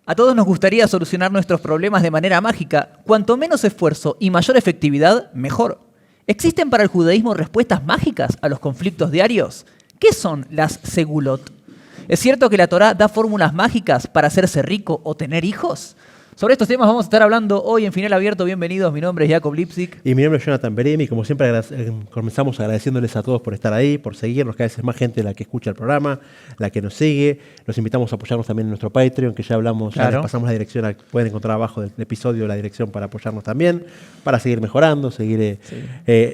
A todos nos gustaría solucionar nuestros problemas de manera mágica. Cuanto menos esfuerzo y mayor efectividad, mejor. ¿Existen para el judaísmo respuestas mágicas a los conflictos diarios? ¿Qué son las segulot? ¿Es cierto que la Torá da fórmulas mágicas para hacerse rico o tener hijos? Sobre estos temas vamos a estar hablando hoy en Final Abierto. Bienvenidos, mi nombre es Jacob Lipsik. Y mi nombre es Jonathan Beremi. Como siempre comenzamos agradeciéndoles a todos por estar ahí, por seguirnos. Cada vez es más gente la que escucha el programa, la que nos sigue. Los invitamos a apoyarnos también en nuestro Patreon, que ya hablamos, ya les pasamos la dirección. Pueden encontrar abajo del episodio la dirección para apoyarnos también, para seguir mejorando, seguir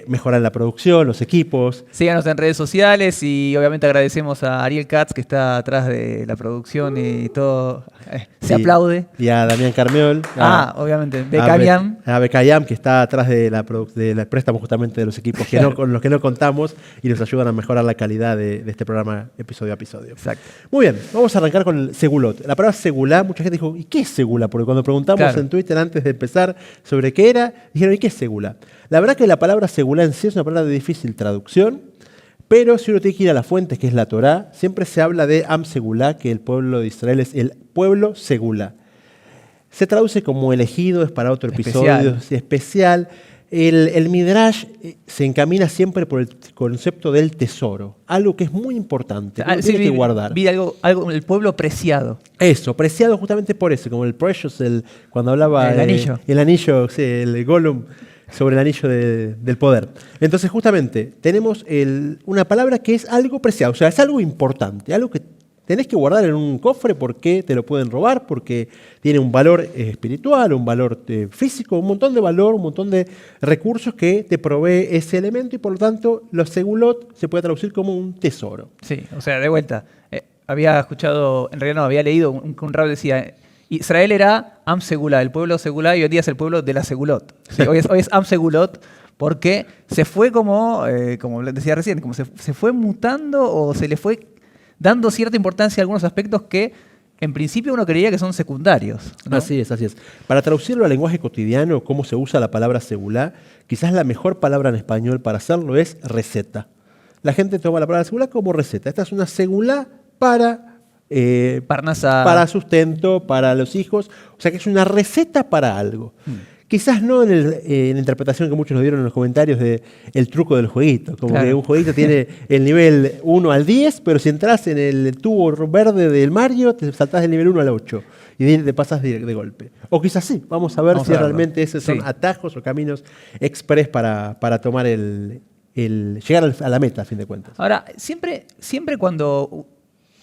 mejorando la producción, los equipos. Síganos en redes sociales y obviamente agradecemos a Ariel Katz, que está atrás de la producción y todo. Se aplaude. Y a Damián Carmeol. Obviamente. Becayam. A Becayam, que está atrás del préstamo justamente de los equipos con los que no contamos y nos ayudan a mejorar la calidad de este programa episodio a episodio. Exacto. Muy bien, vamos a arrancar con el segulot. La palabra segulá, mucha gente dijo, ¿y qué es segula? Porque cuando preguntamos en Twitter antes de empezar sobre qué era, dijeron, ¿y qué es segula? La verdad que la palabra segulá en sí es una palabra de difícil traducción, pero si uno tiene que ir a la fuente, que es la Torá, siempre se habla de Am Segulá, que el pueblo de Israel es el pueblo segulá. Se traduce como elegido, es para otro episodio especial. El Midrash se encamina siempre por el concepto del tesoro, algo que es muy importante, que tiene que guardar. Vi algo, el pueblo preciado. Eso, preciado justamente por eso, como el precious, cuando hablaba el anillo. El anillo, el Gollum, sobre el anillo del poder. Entonces justamente tenemos una palabra que es algo preciado, o sea, es algo importante, algo que tenés que guardar en un cofre porque te lo pueden robar, porque tiene un valor espiritual, un valor físico, un montón de valor, un montón de recursos que te provee ese elemento y por lo tanto los segulot se puede traducir como un tesoro. Sí, o sea, de vuelta, había escuchado, en realidad no, había leído un rab decía, Israel era Am Segulá, el pueblo segulá, y hoy día es el pueblo de la segulot. Sí, hoy es Am Segulot porque se fue como decía recién, como se fue mutando o se le fue dando cierta importancia a algunos aspectos que en principio uno creía que son secundarios, ¿no? Así es, así es. Para traducirlo al lenguaje cotidiano, cómo se usa la palabra segulá, quizás la mejor palabra en español para hacerlo es receta. La gente toma la palabra segulá como receta. Esta es una segulá para sustento, para los hijos. O sea que es una receta para algo. Quizás no en la interpretación que muchos nos dieron en los comentarios de el truco del jueguito. Como que un jueguito tiene el nivel 1 al 10, pero si entras en el tubo verde del Mario, te saltás del nivel 1 al 8 y te pasas de golpe. O quizás sí. Vamos a ver si realmente esos son atajos o caminos express para tomar llegar a la meta, a fin de cuentas. Ahora, siempre cuando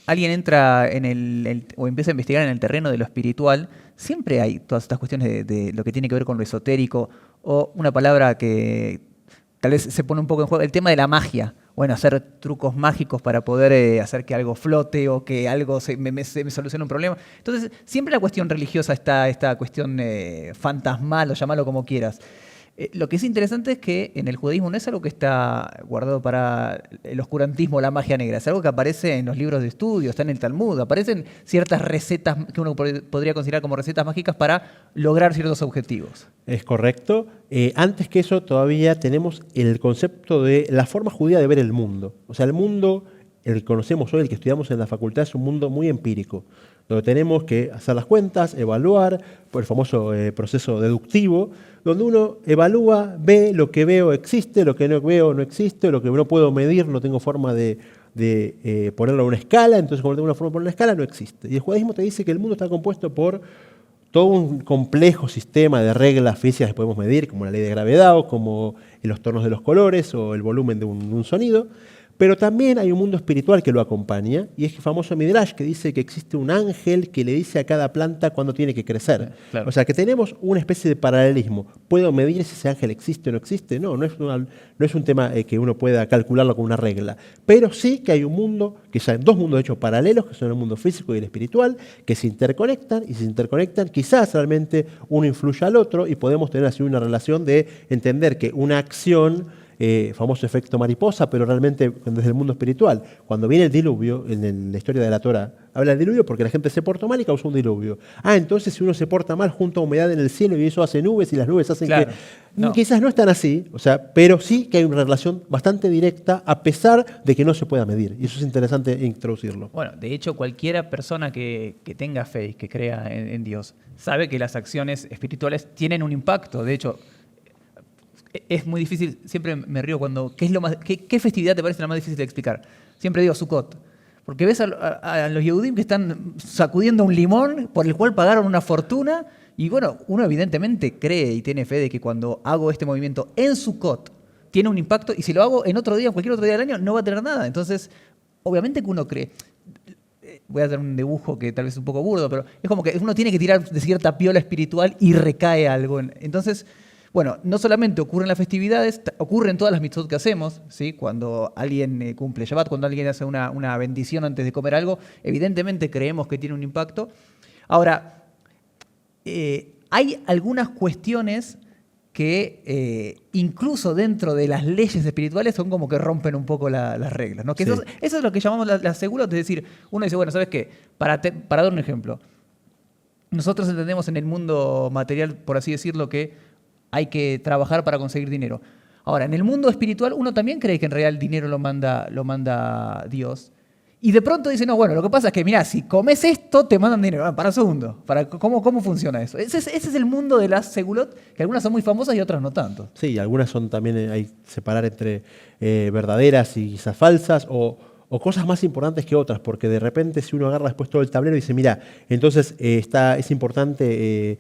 alguien entra o empieza a investigar en el terreno de lo espiritual, siempre hay todas estas cuestiones de lo que tiene que ver con lo esotérico, o una palabra que tal vez se pone un poco en juego, el tema de la magia. Bueno, hacer trucos mágicos para poder hacer que algo flote o que algo me solucione un problema. Entonces, siempre la cuestión religiosa está esta cuestión fantasmal, o llamarlo como quieras. Lo que es interesante es que en el judaísmo no es algo que está guardado para el oscurantismo, la magia negra, es algo que aparece en los libros de estudio, está en el Talmud, aparecen ciertas recetas que uno podría considerar como recetas mágicas para lograr ciertos objetivos. Es correcto. Antes que eso todavía tenemos el concepto de la forma judía de ver el mundo. O sea, el mundo, el que conocemos hoy, el que estudiamos en la facultad, es un mundo muy empírico, donde tenemos que hacer las cuentas, evaluar, por el famoso proceso deductivo, donde uno evalúa, ve lo que veo existe, lo que no veo no existe, lo que no puedo medir no tengo forma de ponerlo en una escala, entonces como no tengo una forma de ponerlo en una escala no existe. Y el judaísmo te dice que el mundo está compuesto por todo un complejo sistema de reglas físicas que podemos medir, como la ley de gravedad, o como los tonos de los colores, o el volumen de un sonido. Pero también hay un mundo espiritual que lo acompaña, y es el famoso Midrash que dice que existe un ángel que le dice a cada planta cuándo tiene que crecer. Claro. O sea que tenemos una especie de paralelismo. ¿Puedo medir si ese ángel existe o no existe? No es un tema que uno pueda calcularlo con una regla. Pero sí que hay un mundo, que ya hay dos mundos hechos paralelos, que son el mundo físico y el espiritual, que se interconectan, y si se interconectan, quizás realmente uno influya al otro, y podemos tener así una relación de entender que una acción, famoso efecto mariposa, pero realmente desde el mundo espiritual. Cuando viene el diluvio, en la historia de la Torá, habla del diluvio porque la gente se portó mal y causó un diluvio. Entonces si uno se porta mal, junta humedad en el cielo y eso hace nubes y las nubes hacen Claro, que... no. Quizás no es tan así, o sea, pero sí que hay una relación bastante directa a pesar de que no se pueda medir. Y eso es interesante introducirlo. Bueno, de hecho, cualquiera persona que tenga fe y que crea en Dios sabe que las acciones espirituales tienen un impacto. De hecho, es muy difícil, siempre me río cuando, ¿qué festividad te parece la más difícil de explicar? Siempre digo Sukkot. Porque ves a los Yehudim que están sacudiendo un limón por el cual pagaron una fortuna. Y bueno, uno evidentemente cree y tiene fe de que cuando hago este movimiento en Sukkot tiene un impacto, y si lo hago en otro día, en cualquier otro día del año, no va a tener nada. Entonces, obviamente que uno cree. Voy a hacer un dibujo que tal vez es un poco burdo, pero es como que uno tiene que tirar de cierta piola espiritual y recae algo. Entonces, bueno, no solamente ocurre en las festividades, ocurre en todas las mitzvot que hacemos, ¿sí? Cuando alguien cumple Shabbat, cuando alguien hace una bendición antes de comer algo, evidentemente creemos que tiene un impacto. Ahora, hay algunas cuestiones que incluso dentro de las leyes espirituales son como que rompen un poco las reglas, ¿no? Que Sí. eso es lo que llamamos la segulot, es decir, uno dice, bueno, ¿sabes qué? Para dar un ejemplo, nosotros entendemos en el mundo material, por así decirlo, que hay que trabajar para conseguir dinero. Ahora, en el mundo espiritual uno también cree que en realidad el dinero lo manda Dios. Y de pronto dice, no, bueno, lo que pasa es que, mirá, si comes esto, te mandan dinero. Para un segundo. ¿Cómo funciona eso? Ese es el mundo de las segulot, que algunas son muy famosas y otras no tanto. Sí, algunas son también, hay que separar entre verdaderas y quizás falsas, o cosas más importantes que otras, porque de repente si uno agarra después todo el tablero y dice, mira, entonces es importante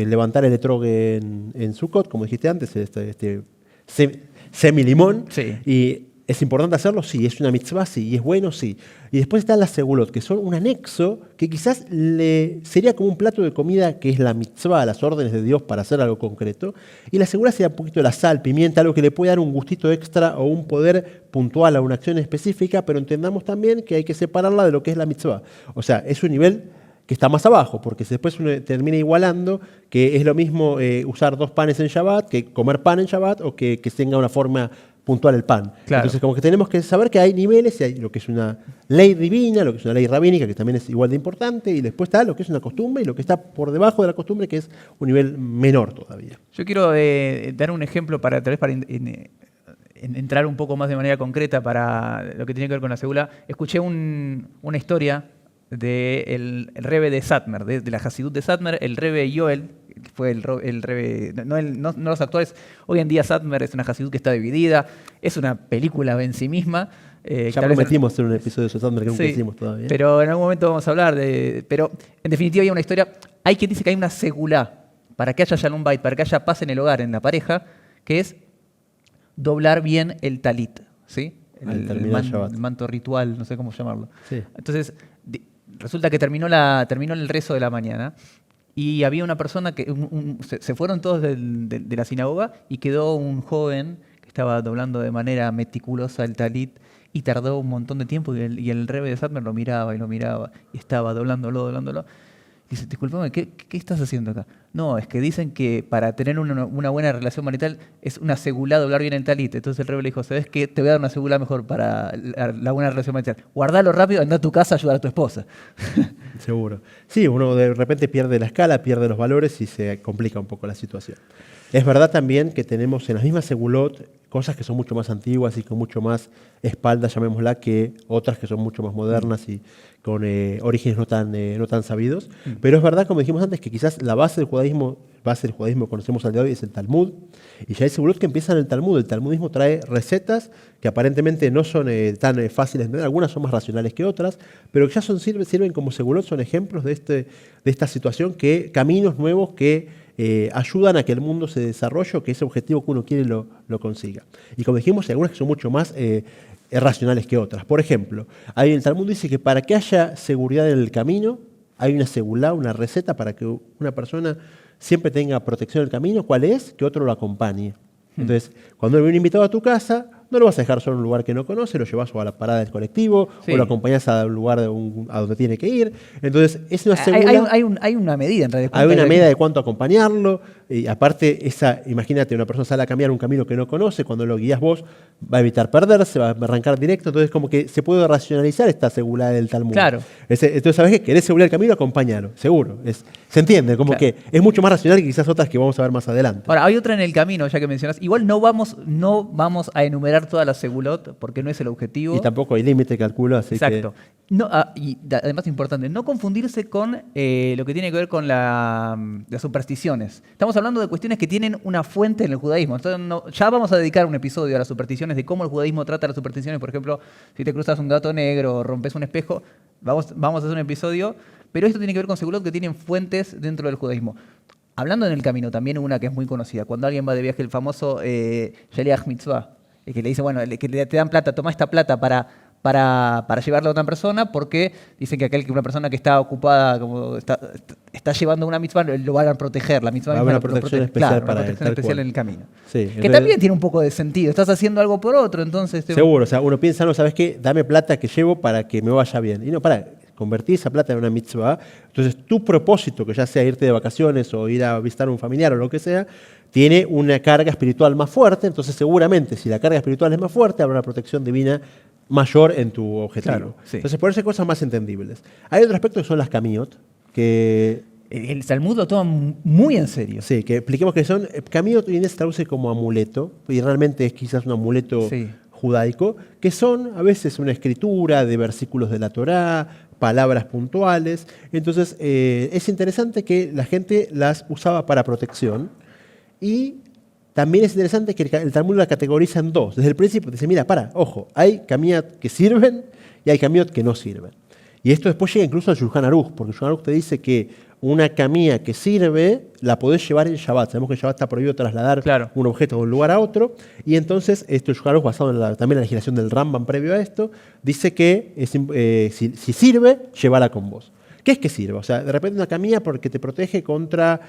levantar el etrog en Sukkot, como dijiste antes, semi-limón, Sí. y ¿es importante hacerlo? Sí. ¿Es una mitzvah? Sí. ¿Y es bueno? Sí. Y después están las segulot, que son un anexo que quizás sería como un plato de comida que es la mitzvah, las órdenes de Dios para hacer algo concreto. Y la segulá sería un poquito de la sal, pimienta, algo que le puede dar un gustito extra o un poder puntual a una acción específica, pero entendamos también que hay que separarla de lo que es la mitzvah. O sea, es un nivel que está más abajo, porque después uno termina igualando que es lo mismo usar 2 panes en Shabbat que comer pan en Shabbat o que tenga una forma puntual el pan. Claro. Entonces, como que tenemos que saber que hay niveles, y hay lo que es una ley divina, lo que es una ley rabínica, que también es igual de importante, y después está lo que es una costumbre y lo que está por debajo de la costumbre, que es un nivel menor todavía. Yo quiero dar un ejemplo tal vez para entrar un poco más de manera concreta para lo que tiene que ver con la segula. Escuché una historia del Rebbe de Satmar, de la Hasidut de Satmar, el Rebbe Yoel, que fue el Rebbe, no los actuales. Hoy en día Satmar es una Hasidut que está dividida, es una película en sí misma. Ya prometimos hacer un episodio de Satmar que nunca hicimos todavía. Pero en algún momento vamos a hablar pero en definitiva hay una historia. Hay quien dice que hay una segulá para que haya Shalom Bait, para que haya paz en el hogar, en la pareja, que es doblar bien el talit, ¿sí? El manto ritual, no sé cómo llamarlo. Sí. Entonces, resulta que terminó el rezo de la mañana y había una persona que se fueron todos de la sinagoga y quedó un joven que estaba doblando de manera meticulosa el talit y tardó un montón de tiempo y el Rebbe de Satmar lo miraba y estaba doblándolo. Dice, disculpame, ¿qué estás haciendo acá? No, es que dicen que para tener una buena relación marital es una segulá doblar bien el talit. Entonces el Rebbe le dijo, ¿sabes qué? Te voy a dar una segulá mejor para la buena relación marital. Guardalo rápido, anda a tu casa a ayudar a tu esposa. Seguro. Sí, uno de repente pierde la escala, pierde los valores y se complica un poco la situación. Es verdad también que tenemos en las mismas segulot cosas que son mucho más antiguas y con mucho más espalda, llamémosla, que otras que son mucho más modernas y con orígenes no tan sabidos. Pero es verdad, como dijimos antes, que quizás la base del judaísmo que conocemos al día de hoy es el Talmud. Y ya hay segulot que empiezan en el Talmud. El talmudismo trae recetas que aparentemente no son tan fáciles de entender. Algunas son más racionales que otras, pero que ya sirven como segulot, son ejemplos de esta situación, caminos nuevos que ayudan a que el mundo se desarrolle o que ese objetivo que uno quiere lo consiga. Y como dijimos, hay algunas que son mucho más racionales que otras. Por ejemplo, ahí el Talmud dice que para que haya seguridad en el camino, hay una segulá, una receta para que una persona siempre tenga protección en el camino. ¿Cuál es? Que otro lo acompañe. Entonces, cuando viene un invitado a tu casa, no lo vas a dejar solo en un lugar que no conoce, lo llevas a la parada del colectivo, sí, o lo acompañas a un lugar a donde tiene que ir. Entonces, es una segura. Hay una medida en realidad. Hay una medida de cuánto acompañarlo. Y aparte, imagínate, una persona sale a caminar un camino que no conoce, cuando lo guías vos, va a evitar perderse, va a arrancar directo, entonces como que se puede racionalizar esta seguridad del Talmud. Claro. Entonces, ¿sabes qué? ¿Querés seguridad del camino? Acompáñalo, seguro. Se entiende, como que es mucho más racional que quizás otras que vamos a ver más adelante. Ahora, hay otra en el camino, ya que mencionas. Igual no vamos a enumerar todas las segulot, porque no es el objetivo. Y tampoco hay límite, calculo, así Exacto. No, además importante, no confundirse con lo que tiene que ver con las supersticiones. Estamos hablando de cuestiones que tienen una fuente en el judaísmo. Entonces, ya vamos a dedicar un episodio a las supersticiones, de cómo el judaísmo trata las supersticiones. Por ejemplo, si te cruzas un gato negro o rompes un espejo, vamos a hacer un episodio. Pero esto tiene que ver con segulot que tienen fuentes dentro del judaísmo. Hablando en el camino, también una que es muy conocida. Cuando alguien va de viaje, el famoso Sheliach Mitzvah, que le dice, bueno, que te dan plata, toma esta plata para llevarla a otra persona, porque dicen que una persona que está ocupada, como está llevando una mitzvah, lo van a proteger. La mitzvah va a haber una protección especial para él, tal cual. en el camino. Sí, Que entonces, también tiene un poco de sentido. Estás haciendo algo por otro, entonces... Seguro, o sea, uno piensa, no, ¿sabes qué? Dame plata que llevo para que me vaya bien. Y no, convertir esa plata en una mitzvah. Entonces, tu propósito, que ya sea irte de vacaciones o ir a visitar a un familiar o lo que sea, tiene una carga espiritual más fuerte. Entonces, seguramente, si la carga espiritual es más fuerte, habrá una protección divina mayor en tu objetivo. Claro, sí. Entonces, por eso hay cosas más entendibles. Hay otro aspecto que son las kamiot, que... El Talmud lo toma muy en serio. Sí, que expliquemos que son... Kamiot hoy en día se traduce como amuleto, y realmente es quizás un amuleto judaico, que son a veces una escritura de versículos de la Torá, palabras puntuales. Entonces, es interesante que la gente las usaba para protección, y también es interesante que el Talmud la categoriza en dos. Desde el principio dice, mira, ojo, hay kamiot que sirven y hay kamiot que no sirven. Y esto después llega incluso al Shulchan Aruch, porque el Shulchan Aruch te dice que una camilla que sirve la podés llevar en Shabbat. Sabemos que en Shabbat está prohibido trasladar un objeto de un lugar a otro. Y entonces, esto el Shulchan Aruch, basado también en la legislación del Rambam previo a esto, dice que si sirve, llévala con vos. ¿Qué es que sirve? O sea, de repente una camilla porque te protege contra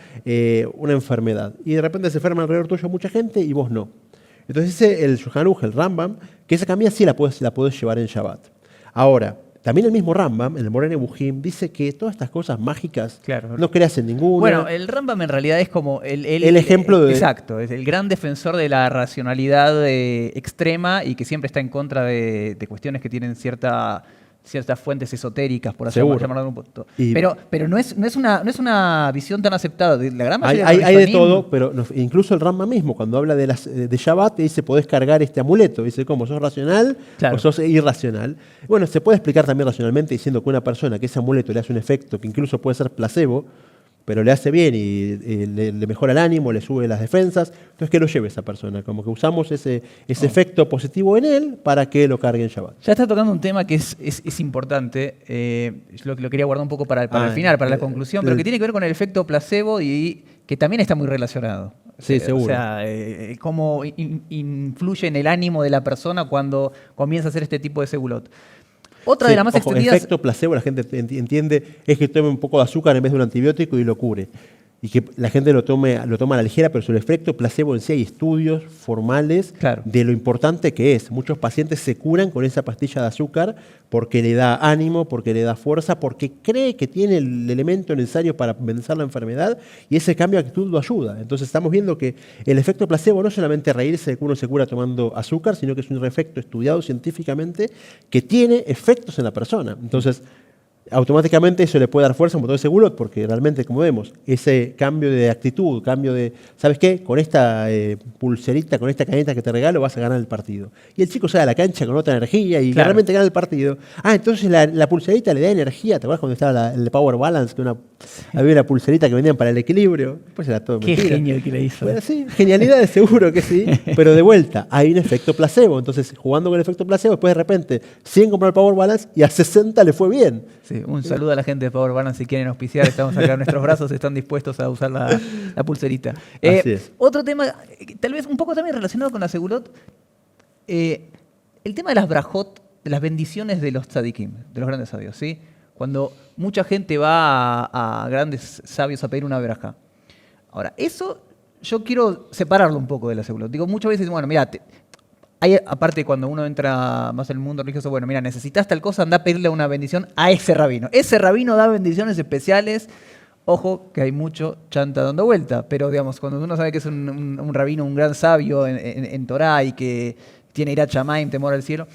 una enfermedad. Y de repente se enferma alrededor tuyo mucha gente y vos no. Entonces dice el Shulchan Aruch, el Rambam, que esa camilla sí la podés llevar en Shabbat. Ahora, también el mismo Rambam, en el Moreh Nevuchim, dice que todas estas cosas mágicas no creas en ninguna. Bueno, el Rambam en realidad es como el ejemplo de... Exacto, es el gran defensor de la racionalidad extrema y que siempre está en contra de cuestiones que tienen ciertas fuentes esotéricas, por así llamarlo de un punto. Pero no es una visión tan aceptada. La gran mayoría hay de todo, pero incluso el Rambam mismo, cuando habla de Shabbat, te dice, podés cargar este amuleto. Dice, ¿cómo? ¿Sos racional o sos irracional? Bueno, se puede explicar también racionalmente diciendo que una persona que ese amuleto le hace un efecto que incluso puede ser placebo, pero le hace bien y le mejora el ánimo, le sube las defensas, entonces que lo lleve esa persona, como que usamos ese efecto positivo en él para que lo cargue en Shabbat. Ya está tocando un tema que es importante, lo quería guardar un poco para el final, para la conclusión, pero que tiene que ver con el efecto placebo y que también está muy relacionado. Sí, seguro. O sea, cómo influye en el ánimo de la persona cuando comienza a hacer este tipo de segulot. Otra de las más extendidas... El efecto placebo, la gente entiende, es que tome un poco de azúcar en vez de un antibiótico y lo cure. Y que la gente lo toma a la ligera, pero sobre el efecto placebo en sí hay estudios formales de lo importante que es. Muchos pacientes se curan con esa pastilla de azúcar porque le da ánimo, porque le da fuerza, porque cree que tiene el elemento necesario para vencer la enfermedad y ese cambio de actitud lo ayuda. Entonces estamos viendo que el efecto placebo no es solamente reírse de que uno se cura tomando azúcar, sino que es un efecto estudiado científicamente que tiene efectos en la persona. Entonces, automáticamente eso le puede dar fuerza a un motor de segulot, porque realmente, como vemos, ese cambio de actitud, cambio de, ¿sabes qué? Con esta pulserita, con esta cadenita que te regalo, vas a ganar el partido. Y el chico sale a la cancha con otra energía y realmente gana el partido. Entonces la pulserita le da energía. ¿Te acuerdas cuando estaba el Power Balance? Que había una pulserita que vendían para el equilibrio. Pues era todo mentira. Qué genio el que le hizo. Bueno, sí, genialidad, seguro que sí. Pero de vuelta, hay un efecto placebo. Entonces, jugando con el efecto placebo, después de repente, 100 compró el Power Balance y a 60 le fue bien. Sí, un saludo a la gente de Power Balance si quieren auspiciar, estamos acá, nuestros brazos están dispuestos a usar la pulserita. Así es. Otro tema, tal vez un poco también relacionado con la segulot, el tema de las brajot, de las bendiciones de los tzadikim, de los grandes sabios, ¿sí? Cuando mucha gente va a grandes sabios a pedir una braja. Ahora, eso yo quiero separarlo un poco de la segulot. Digo, muchas veces, bueno, mira, aparte cuando uno entra más en el mundo religioso, bueno, mira, necesitas tal cosa, anda a pedirle una bendición a ese rabino. Ese rabino da bendiciones especiales Ojo que hay mucho chanta dando vuelta, pero digamos, cuando uno sabe que es un rabino, un gran sabio en Torá y que tiene Irat Shamayim, temor al cielo,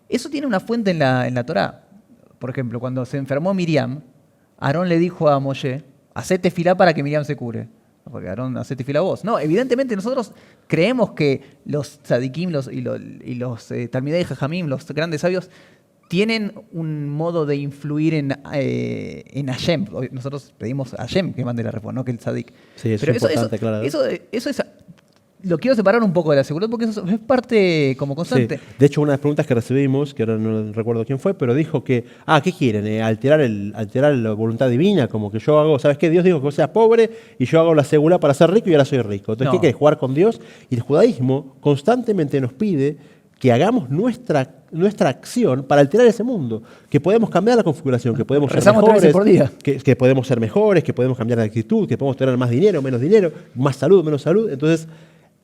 eso tiene una fuente en la Torá. Por ejemplo, cuando se enfermó Miriam, Aarón le dijo a Moshe, hacé tefilá para que Miriam se cure. Porque Aarón, hacé tefilá vos. No, evidentemente nosotros creemos que los tzadikim y los Talmidei Jajamim, los grandes sabios, tienen un modo de influir en Hashem. Nosotros pedimos a Hashem que mande la reforma, no que el tzadik. Sí, Pero es importante, claro. eso es... Lo quiero separar un poco de la seguridad porque eso es parte como constante. Sí. De hecho, una de las preguntas que recibimos, que ahora no recuerdo quién fue, pero dijo que, ¿qué quieren? ¿Alterar la voluntad divina? Como que yo hago, ¿sabes qué? Dios dijo que vos seas pobre y yo hago la segula para ser rico y ahora soy rico. Entonces, No. ¿qué querés? ¿Jugar con Dios? Y el judaísmo constantemente nos pide que hagamos nuestra acción para alterar ese mundo, que podemos cambiar la configuración, que podemos ser Rezamos 3 veces mejores, por día. que podemos ser mejores, que podemos cambiar de actitud, que podemos tener más dinero, menos dinero, más salud, menos salud. Entonces,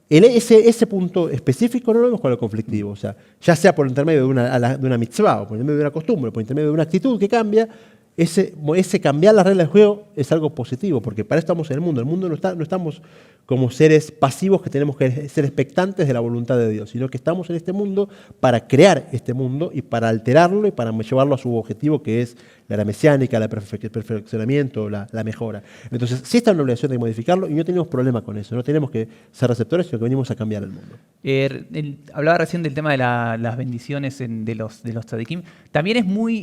ese punto específico no lo vemos con lo conflictivo, o sea, ya sea por intermedio de una mitzvah, o por intermedio de una costumbre, o por intermedio de una actitud que cambia, ese cambiar las reglas del juego es algo positivo, porque para eso estamos en el mundo. El mundo no estamos como seres pasivos que tenemos que ser expectantes de la voluntad de Dios, sino que estamos en este mundo para crear este mundo y para alterarlo y para llevarlo a su objetivo, que es la era mesiánica, el perfeccionamiento, la mejora. Entonces, sí está una obligación de modificarlo y no tenemos problema con eso. No tenemos que ser receptores, sino que venimos a cambiar el mundo. Hablaba recién del tema de las bendiciones de los tzadikim. También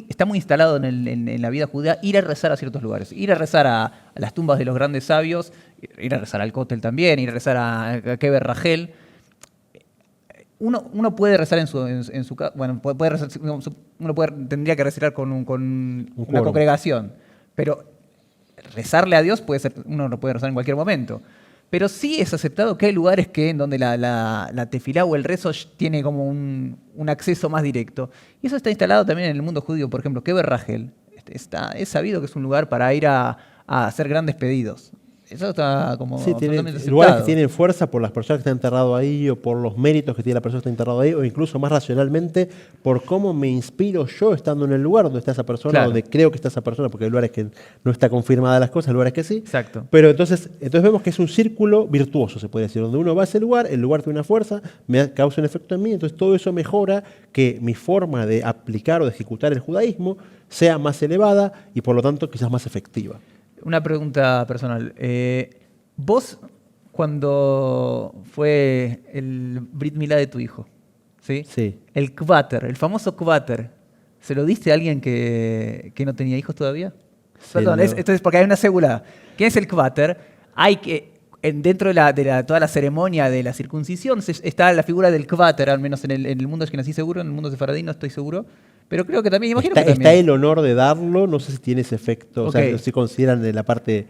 está muy instalado en la vida judía ir a rezar a ciertos lugares. Ir a rezar a las tumbas de los grandes sabios, ir a rezar al Kotel también, ir a rezar a Keber Rachel. Uno puede rezar en su casa, bueno, tendría que rezar con una quórum. congregación, pero rezarle a Dios uno lo puede rezar en cualquier momento. Pero sí es aceptado que hay lugares en donde la tefilá o el rezo tiene como un acceso más directo. Y eso está instalado también en el mundo judío. Por ejemplo, Keber Rachel es sabido que es un lugar para ir a hacer grandes pedidos. Eso está como Sí, totalmente aceptado. lugares que tienen fuerza por las personas que están enterradas ahí o por los méritos que tiene la persona que está enterrada ahí o incluso más racionalmente por cómo me inspiro yo estando en el lugar donde está esa persona, Claro. donde creo que está esa persona, porque hay lugares que no está confirmada las cosas, hay lugares que sí. Exacto. Pero entonces vemos que es un círculo virtuoso, se puede decir, donde uno va a ese lugar, el lugar tiene una fuerza, me causa un efecto en mí, entonces todo eso mejora que mi forma de aplicar o de ejecutar el judaísmo sea más elevada y por lo tanto quizás más efectiva. Una pregunta personal. Vos, cuando fue el Brit Milá de tu hijo, ¿sí? Sí. El Kvater, el famoso Kvater, ¿se lo diste a alguien que no tenía hijos todavía? Perdón, esto es porque hay una segula. ¿Quién es el Kvater? Dentro de toda la ceremonia de la circuncisión está la figura del Kvater, al menos en el mundo ashkenazí seguro, en el mundo sefaradí no estoy seguro. Pero creo que también, imagino que también. Está el honor de darlo, no sé si tiene ese efecto, Okay. o sea, si consideran de la parte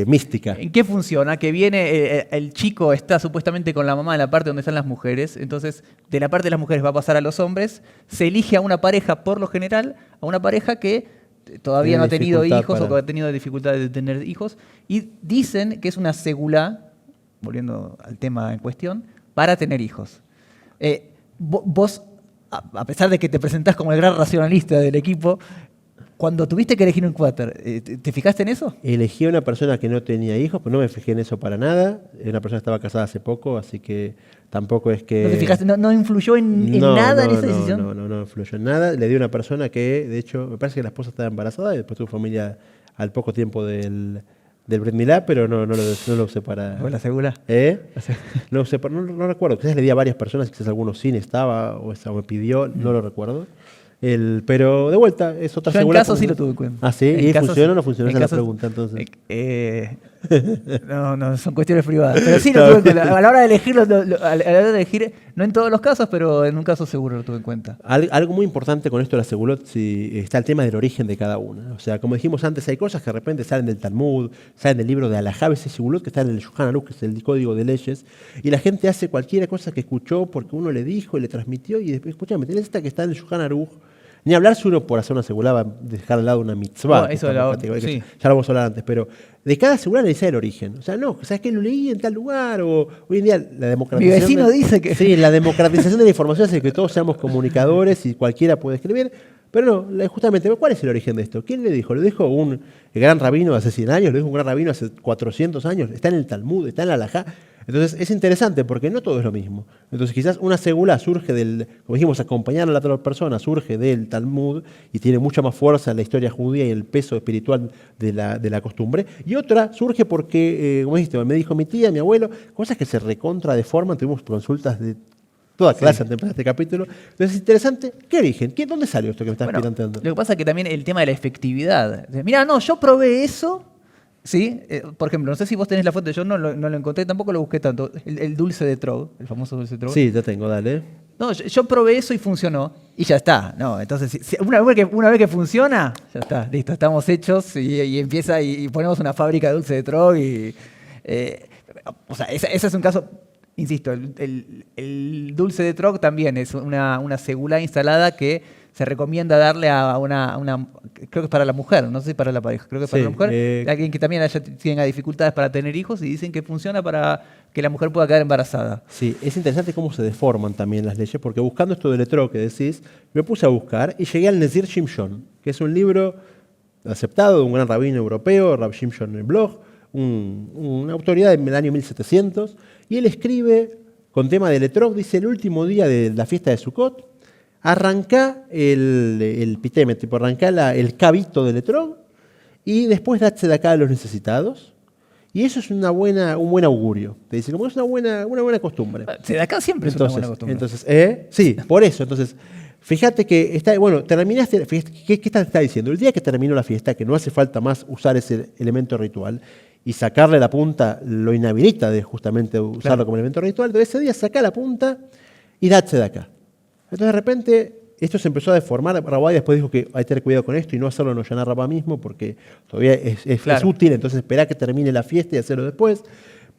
mística. ¿En qué funciona? Que viene, el chico está supuestamente con la mamá en la parte donde están las mujeres, entonces de la parte de las mujeres va a pasar a los hombres, se elige a una pareja, por lo general, a una pareja que todavía Tiene no ha tenido dificultad hijos o para- que ha tenido dificultades de tener hijos, y dicen que es una segulá, volviendo al tema en cuestión, para tener hijos. Vos, a pesar de que te presentás como el gran racionalista del equipo, cuando tuviste que elegir un cuáter, ¿te fijaste en eso? Elegí a una persona que no tenía hijos, pero no me fijé en eso para nada. Una persona que estaba casada hace poco, así que tampoco es que... ¿No te fijaste? ¿No influyó en nada en esa decisión? No influyó en nada. Le di a una persona que, de hecho, me parece que la esposa estaba embarazada y después tuvo familia al poco tiempo del Brit Milá, pero no lo usé para... ¿Fue la segura? No sé, no recuerdo. Quizás le di a varias personas, quizás algunos sí estaba o me pidió, no lo recuerdo. Pero de vuelta, es otra Yo en segura. caso sí lo tuve en cuenta. Ah, sí, En ¿y caso funcionó o sí. no funcionó? En Esa es la caso- pregunta, entonces. No, son cuestiones privadas. Pero sí lo tuve en cuenta. A la hora de elegirlo, a la hora de elegir, no en todos los casos, pero en un caso seguro lo tuve en cuenta. Algo muy importante con esto de la segulot está el tema del origen de cada una. O sea, como dijimos antes, hay cosas que de repente salen del Talmud, salen del libro de Alajá, ese segulot que está en el Shulchan Aruch, que es el código de leyes, y la gente hace cualquier cosa que escuchó porque uno le dijo y le transmitió, y después, escúchame, tenés esta que está en el Shulchan Aruch. Ni hablar si uno por hacer una segulá va a dejar al lado una mitzvah. No, que eso está la- muy sí. Ya lo vamos a hablar antes, pero de cada segulá necesita el origen. O sea, no, ¿sabes qué? Lo leí en tal lugar, o hoy en día la democratización... Mi vecino dice que... Sí, la democratización de la información hace que todos seamos comunicadores y cualquiera puede escribir. Pero no, justamente, ¿cuál es el origen de esto? ¿Quién le dijo? ¿Lo dijo un gran rabino hace 100 años? ¿Lo dijo un gran rabino hace 400 años? Está en el Talmud, está en la Halajá. Entonces es interesante porque no todo es lo mismo. Entonces quizás una segula surge del, como dijimos, acompañar a la otra persona, surge del Talmud y tiene mucha más fuerza en la historia judía y el peso espiritual de la costumbre. Y otra surge porque, como dijiste, me dijo mi tía, mi abuelo, cosas que se recontra deforman. Tuvimos consultas de toda clase antes de empezar este capítulo. Entonces es interesante, ¿qué origen? ¿Dónde salió esto que me estás planteando? Lo que pasa es que también el tema de la efectividad. Mira, no, yo probé eso. ¿Sí? Por ejemplo, no sé si vos tenés la fuente, yo no lo encontré, tampoco lo busqué tanto. El dulce de Trog, el famoso dulce de Trog. Sí, ya tengo, dale. No, yo probé eso y funcionó. Y ya está. No, entonces, una vez que funciona, ya está, listo, estamos hechos y empieza y ponemos una fábrica de dulce de Trog. O sea, ese es un caso, insisto, el dulce de Trog también es una segula instalada que se recomienda darle a una, creo que es para la mujer, no sé si para la pareja, creo que es para la mujer, alguien que también tenga dificultades para tener hijos y dicen que funciona para que la mujer pueda quedar embarazada. Sí, es interesante cómo se deforman también las leyes, porque buscando esto del etrog que decís, me puse a buscar y llegué al Nezir Shimshon, que es un libro aceptado de un gran rabino europeo, Rab Shimshon el Blog, una autoridad del año 1700, y él escribe con tema del etrog, dice, el último día de la fiesta de Sukkot, arrancá el piteme, tipo arrancá el cabito del etrog y después date de acá a los necesitados. Y eso es un buen augurio. Te dice, como es una buena costumbre. De acá siempre es una buena costumbre. Entonces, sí, por eso. Entonces, fíjate que terminaste, ¿qué está diciendo? El día que terminó la fiesta, que no hace falta más usar ese elemento ritual, y sacarle la punta lo inhabilita de justamente usarlo como elemento ritual, entonces ese día saca la punta y date de acá. Entonces de repente esto se empezó a deformar. Rabá después dijo que hay que tener cuidado con esto y no hacerlo en Oshana Rabá mismo porque todavía es útil, entonces esperá que termine la fiesta y hacerlo después.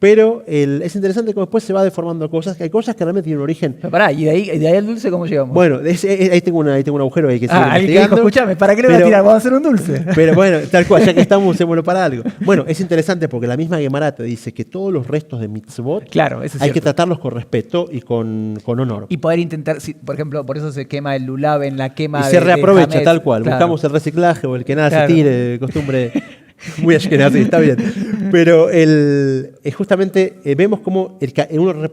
Pero es interesante cómo después se va deformando cosas, que hay cosas que realmente tienen un origen. Pero pará, ¿y de ahí el dulce cómo llegamos? Bueno, ahí tengo un agujero ahí que seguir alguien que investigando. dijo, escuchame, ¿para qué le voy a tirar? Vamos a hacer un dulce. Pero bueno, tal cual, ya que estamos, usémoslo para algo. Bueno, es interesante porque la misma Gemara te dice que todos los restos de mitzvot hay que tratarlos con respeto y con honor. Y poder intentar, por ejemplo, por eso se quema el lulab en la quema y se reaprovecha, de tal cual. Claro. Buscamos el reciclaje o el que nada se tire, costumbre muy ashkenazi, está bien. Pero justamente vemos cómo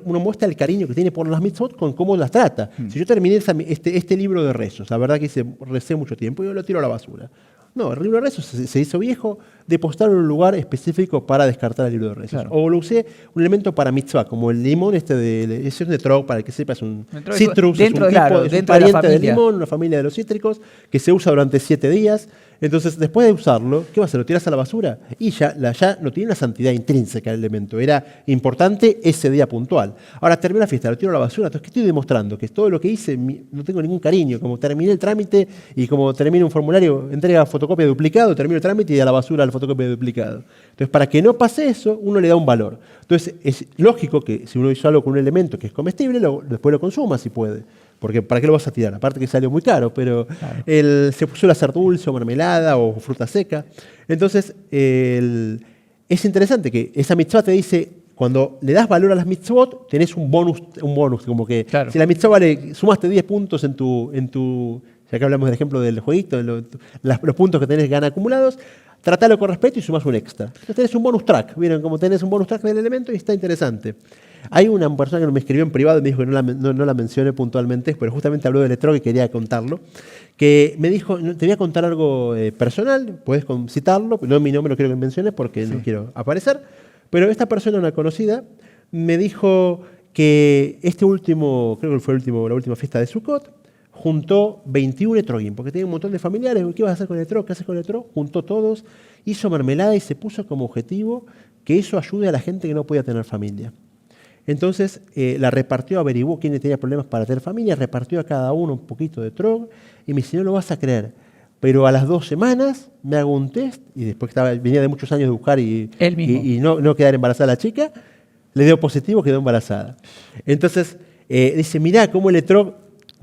uno muestra el cariño que tiene por las mitzvot con cómo las trata. Si yo terminé este libro de rezos, la verdad que recé mucho tiempo, yo lo tiro a la basura. No, el libro de rezos se hizo viejo, depositarlo en un lugar específico para descartar el libro de rezos. Claro. O lo usé un elemento para mitzvah, como el limón ese es un etrog, para el que sepa, es un citrus, es un pariente del limón, una familia de los cítricos, que se usa durante 7 días. Entonces, después de usarlo, ¿qué vas a hacer? ¿Lo tiras a la basura? Y ya no tiene una santidad intrínseca el elemento. Era importante ese día puntual. Ahora, termina la fiesta, lo tiro a la basura. Entonces, ¿qué estoy demostrando? Que todo lo que hice no tengo ningún cariño. Como terminé el trámite y como termino un formulario, entrega fotocopia de duplicado, termino el trámite y a la basura la fotocopia de duplicado. Entonces, para que no pase eso, uno le da un valor. Entonces, es lógico que si uno hizo algo con un elemento que es comestible, después lo consuma si puede. Porque ¿para qué lo vas a tirar? Aparte que salió muy caro, pero claro. Se suele hacer dulce o mermelada o fruta seca. Entonces, es interesante que esa mitzvah te dice, cuando le das valor a las mitzvot, tenés un bonus como que claro. Si la mitzvah sumaste 10 puntos en tu ya que hablamos del ejemplo del jueguito, los puntos que tenés gana acumulados, tratalo con respeto y sumás un extra. Entonces tenés un bonus track, ¿vieron? Como tenés un bonus track del elemento y está interesante. Hay una persona que me escribió en privado y me dijo que no la mencioné puntualmente, pero justamente habló del etrog y quería contarlo, que me dijo, te voy a contar algo personal, puedes citarlo, no mi nombre, no quiero que menciones porque no quiero aparecer, pero esta persona, una conocida, me dijo que creo que fue la última fiesta de Sukkot, juntó 21 etrogim, porque tenía un montón de familiares. ¿Qué vas a hacer con el etrog? ¿Qué haces con el etrog? Juntó todos, hizo mermelada y se puso como objetivo que eso ayude a la gente que no podía tener familia. Entonces la repartió, averiguó quién tenía problemas para tener familia, repartió a cada uno un poquito de etrog y me dice, no lo vas a creer, pero a las 2 semanas me hago un test y después venía de muchos años de buscar y no quedar embarazada la chica, le dio positivo, quedó embarazada. Entonces dice, mirá cómo el etrog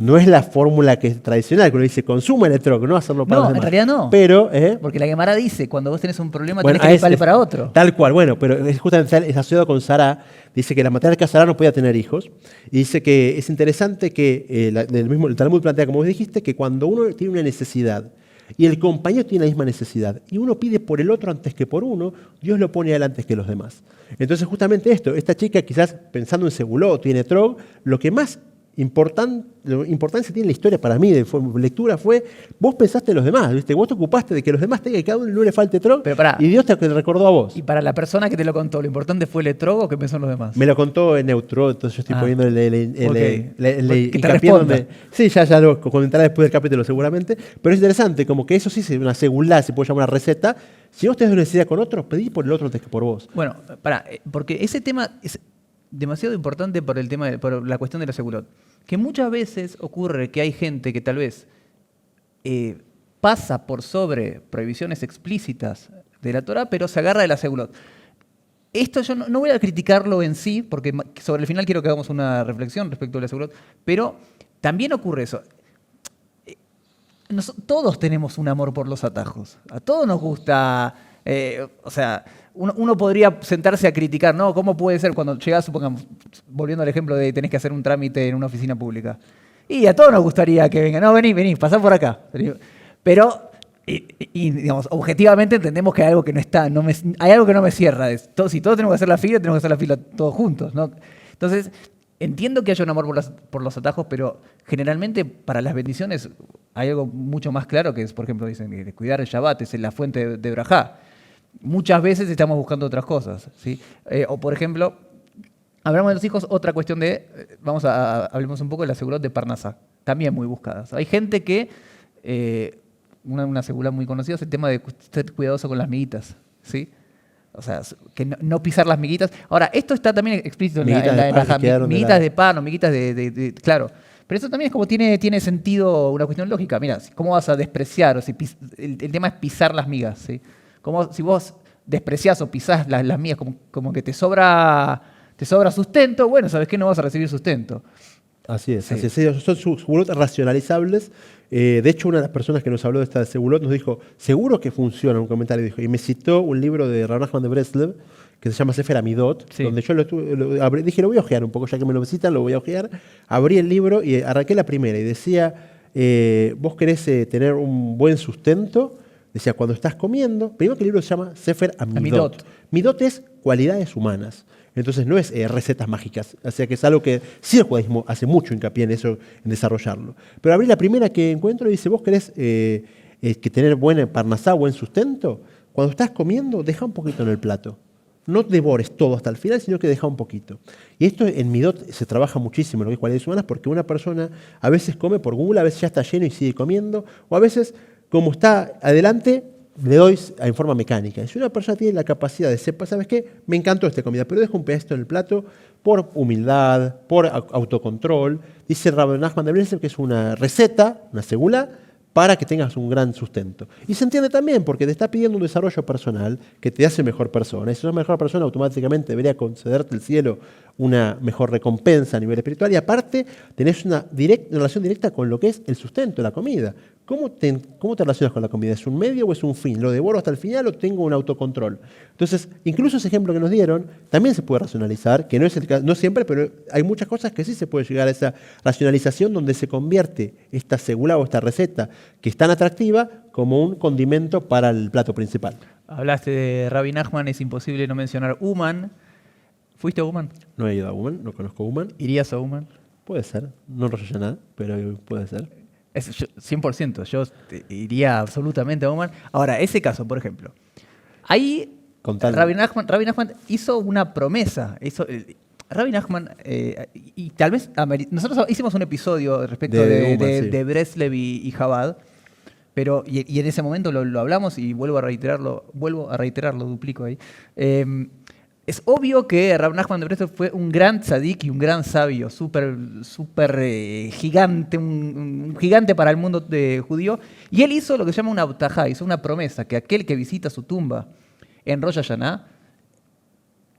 No es la fórmula que es tradicional, que uno dice, consuma el etrog, no hacerlo para No, los en demás. realidad no. Pero, Porque la Gemara dice, cuando vos tenés un problema, bueno, tenés que dispararle para otro. tal cual, bueno, pero es justamente es asociado con Sará. Dice que la matriarca Sará no podía tener hijos. Y dice que es interesante que el Talmud plantea, como vos dijiste, que cuando uno tiene una necesidad y el compañero tiene la misma necesidad y uno pide por el otro antes que por uno, Dios lo pone adelante que los demás. Entonces justamente esto, esta chica quizás pensando en Segulot, tiene etrog, lo que más importancia tiene la historia para mí de lectura fue, vos pensaste en los demás, ¿viste? Vos te ocupaste de que los demás tengan, que cada uno no le falte etrog, Pero pará. y Dios te recordó a vos. Y para la persona que te lo contó, ¿lo importante fue el etrogo o qué pensó en los demás? Me lo contó en neutro, entonces yo estoy poniendo Ok. el Que te hincapié responda. donde... Sí, ya lo comentaré después del capítulo seguramente, pero es interesante, como que eso sí es una segulá, se puede llamar una receta. Si vos tenés una necesidad con otro, pedí por el otro antes que por vos. Bueno, pará, porque ese tema es demasiado importante por el tema por la cuestión de la segulot. Que muchas veces ocurre que hay gente que tal vez pasa por sobre prohibiciones explícitas de la Torah, pero se agarra de la segulot. Esto yo no voy a criticarlo en sí, porque sobre el final quiero que hagamos una reflexión respecto a la segulot, pero también ocurre eso. Todos tenemos un amor por los atajos. A todos nos gusta, o sea, uno podría sentarse a criticar, ¿no? ¿Cómo puede ser cuando llegás, supongamos, volviendo al ejemplo de tenés que hacer un trámite en una oficina pública? Y a todos nos gustaría que venga, no, vení, pasá por acá. Pero, digamos, objetivamente entendemos que hay algo que no está, hay algo que no me cierra. Si todos tenemos que hacer la fila, tenemos que hacer la fila todos juntos, ¿no? Entonces, entiendo que haya un amor por los atajos, pero generalmente para las bendiciones hay algo mucho más claro que es, por ejemplo, dicen que cuidar el Shabbat es la fuente de Brajá. Muchas veces estamos buscando otras cosas, ¿sí? O por ejemplo, hablamos de los hijos, otra cuestión de, hablemos un poco de la segulot de Parnasá, también muy buscadas. Hay gente que, una segulot muy conocida es el tema de ser cuidadoso con las miguitas, ¿sí? O sea, que no pisar las miguitas. Ahora, esto está también explícito en la miguitas de pan o miguitas claro. Pero eso también es como tiene sentido, una cuestión lógica. Mira, ¿cómo vas a despreciar? O si el tema es pisar las migas, ¿sí? Como si vos despreciás o pisás las migas como que te sobra sustento, bueno, ¿sabes qué? No vas a recibir sustento. Así es, Sí. así es. Son segulot racionalizables. De hecho, una de las personas que nos habló de esta segulot nos dijo, seguro que funciona, un comentario dijo, y me citó un libro de Rav Nachman de Breslev, que se llama Sefer Amidot, Sí. donde yo dije, lo voy a ojear un poco, ya que me lo visitan, lo voy a ojear. Abrí el libro y arranqué la primera y decía, vos querés tener un buen sustento, decía, cuando estás comiendo, primero que el libro se llama Sefer Amidot. Midot es cualidades humanas. Entonces no es recetas mágicas, o sea que es algo que sí el judaísmo hace mucho hincapié en eso, en desarrollarlo. Pero abrí la primera que encuentro y dice, vos querés que tener buena parnasá, buen sustento, cuando estás comiendo, deja un poquito en el plato. No devores todo hasta el final, sino que deja un poquito. Y esto en Midot se trabaja muchísimo en lo que es cualidades humanas, porque una persona a veces come por gula, a veces ya está lleno y sigue comiendo, o a veces, como está adelante, le doy en forma mecánica. Si una persona tiene la capacidad de sepa, ¿sabes qué? Me encantó esta comida, pero dejo un pedacito en el plato por humildad, por autocontrol. Dice Rav Nachman de Breslev que es una receta, una segula, para que tengas un gran sustento. Y se entiende también porque te está pidiendo un desarrollo personal que te hace mejor persona. Y si sos mejor persona, automáticamente debería concederte el cielo una mejor recompensa a nivel espiritual. Y aparte, tenés una relación directa con lo que es el sustento, la comida. ¿Cómo te relacionas con la comida? ¿Es un medio o es un fin? ¿Lo devoro hasta el final o tengo un autocontrol? Entonces, incluso ese ejemplo que nos dieron también se puede racionalizar, que no es el caso, no siempre, pero hay muchas cosas que sí se puede llegar a esa racionalización donde se convierte esta segula o esta receta que es tan atractiva como un condimento para el plato principal. Hablaste de Rabbi Nachman, es imposible no mencionar Uman. ¿Fuiste a Uman? No he ido a Uman, no conozco Uman. ¿Irías a Uman? Puede ser, no Rosh nada, pero puede ser. 100%, yo iría absolutamente a Uman. Ahora, ese caso, por ejemplo, ahí Rabbi Nachman hizo una promesa. Rabbi Nachman, y tal vez nosotros hicimos un episodio respecto de Breslev y Chabad, pero y en ese momento lo hablamos y vuelvo a reiterarlo, duplico ahí. Es obvio que Rav Nachman de Breslev fue un gran tzadik y un gran sabio, súper gigante, un gigante para el mundo judío. Y él hizo lo que se llama una abtajá, hizo una promesa, que aquel que visita su tumba en Rosh Hashanah